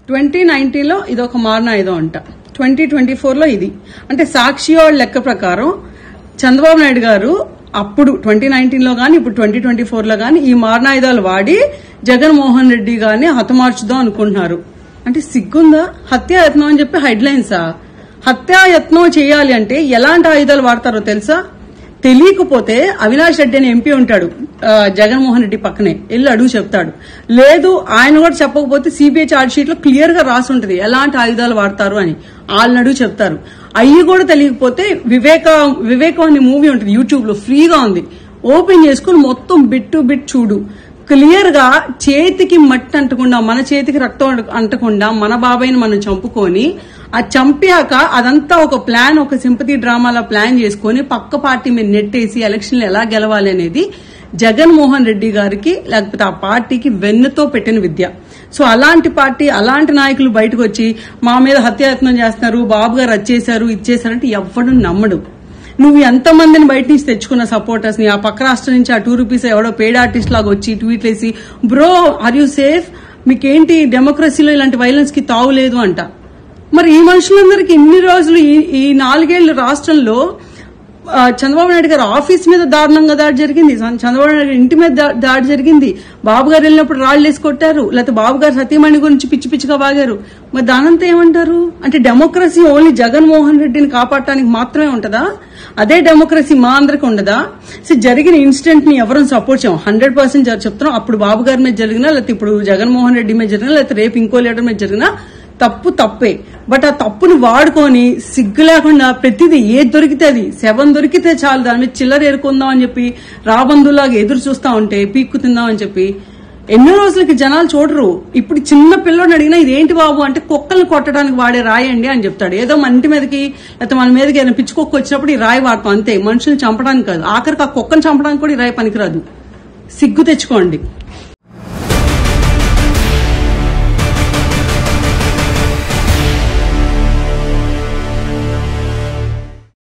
2019లో ఇది ఒక మారణాయుధం అంట, 2024లో ఇది. అంటే సాక్షి వాళ్ళ లెక్క ప్రకారం చంద్రబాబు నాయుడు గారు అప్పుడు 2019లో గాని ఇప్పుడు 2024లో గాని ఈ మారణాయుధాలు వాడి జగన్మోహన్ రెడ్డి గారిని హతమార్చుదాం అనుకుంటున్నారు. అంటే సిగ్గుందా? హత్యాయత్నం అని చెప్పి హెడ్లైన్సా? హత్యాయత్నం చేయాలి అంటే ఎలాంటి ఆయుధాలు వాడతారో తెలుసా? తెలియకపోతే అవినాష్ రెడ్డి అని ఎంపీ ఉంటాడు జగన్మోహన్ రెడ్డి పక్కనే, వెళ్ళి అడుగు చెప్తాడు. లేదు ఆయన కూడా చెప్పకపోతే సిబిఐ ఛార్జ్ షీట్ లో క్లియర్ గా రాసి ఉంటది ఎలాంటి ఆయుధాలు వాడతారు అని, వాళ్ళని అడుగు చెప్తారు. అయ్యి కూడా తెలియకపోతే వివేకం అనే మూవీ ఉంటుంది యూట్యూబ్ లో, ఫ్రీగా ఉంది, ఓపెన్ చేసుకుని మొత్తం బిట్ టు బిట్ చూడు. క్లియర్ గా చేతికి మట్టి అంటకుండా, మన చేతికి రక్తం అంటకుండా మన బాబాయిని మనం చంపుకొని, ఆ చంపాక అదంతా ఒక ప్లాన్, ఒక సింపతి డ్రామాలా ప్లాన్ చేసుకుని పక్క పార్టీ మీద నెట్టేసి ఎలక్షన్లు ఎలా గెలవాలి అనేది జగన్మోహన్ రెడ్డి గారికి లేకపోతే ఆ పార్టీకి వెన్నుతో పెట్టిన విద్య. సో అలాంటి పార్టీ, అలాంటి నాయకులు బయటకు వచ్చి మా మీద హత్యాయత్నం చేస్తున్నారు, బాబు గారు వచ్చేసారు ఇచ్చేసారంటే ఎవ్వడు నమ్మడు. నువ్వు ఎంతమందిని బయట నుంచి తెచ్చుకున్న సపోర్టర్స్ ని, ఆ పక్క రాష్ట్రం నుంచి ఆ ₹2 ఎవడో పెయిడ్ ఆర్టిస్ట్ లాగా వచ్చి ట్వీట్లు వేసి బ్రో ఆర్ యూ సేఫ్, మీకేంటి డెమోక్రసీలో ఇలాంటి వైలెన్స్ కి తావు లేదు అంట. మరి ఈ మనుషులందరికీ ఇన్ని రోజులు ఈ 4 ఏళ్ల రాష్ట్రంలో చంద్రబాబు నాయుడు గారు ఆఫీస్ మీద దారుణంగా దాడి జరిగింది, చంద్రబాబు నాయుడు ఇంటి మీద దాడి జరిగింది, బాబు గారు వెళ్ళినప్పుడు రాళ్లు వేసి కొట్టారు, లేకపోతే బాబు గారు సతీమణి గురించి పిచ్చి పిచ్చిగా వాగారు. మరి దానంతా ఏమంటారు? అంటే డెమోక్రసీ ఓన్లీ జగన్మోహన్ రెడ్డిని కాపాడటానికి మాత్రమే ఉంటదా? అదే డెమోక్రసీ మా అందరికి ఉండదా? సో జరిగిన ఇన్సిడెంట్ ని ఎవరూ సపోర్ట్ చేయం, 100% చెప్తున్నాం. అప్పుడు బాబు గారి మీద జరిగినా, లేకపోతే ఇప్పుడు జగన్మోహన్ రెడ్డి మీద జరిగినా, లేకపోతే రేపు ఇంకో లీడర్ మీద జరిగినా తప్పే. బట్ ఆ తప్పును వాడుకొని సిగ్గు లేకుండా ప్రతిదీ ఏది దొరికితే అది, శవం దొరికితే చాలు దాని మీద చిల్లర ఏరుకుందాం అని చెప్పి రాబందులాగా ఎదురు చూస్తా ఉంటే పీక్కు తిందాం అని చెప్పి ఎన్నో రోజులకి జనాలు చూడరు. ఇప్పుడు చిన్న పిల్లని అడిగినా ఇదేంటి బాబు అంటే కుక్కల్ని కొట్టడానికి వాడే రాయండి అని చెప్తాడు. ఏదో మన ఇంటి మీదకి లేకపోతే మన మీదకి ఏదైనా పిచ్చి కుక్క వచ్చినప్పుడు ఈ రాయి వాడతాం అంతే, మనుషుల్ని చంపడానికి కాదు. ఆఖరికి ఆ కుక్కను చంపడానికి కూడా ఈ రాయి పనికిరాదు. సిగ్గు తెచ్చుకోండి.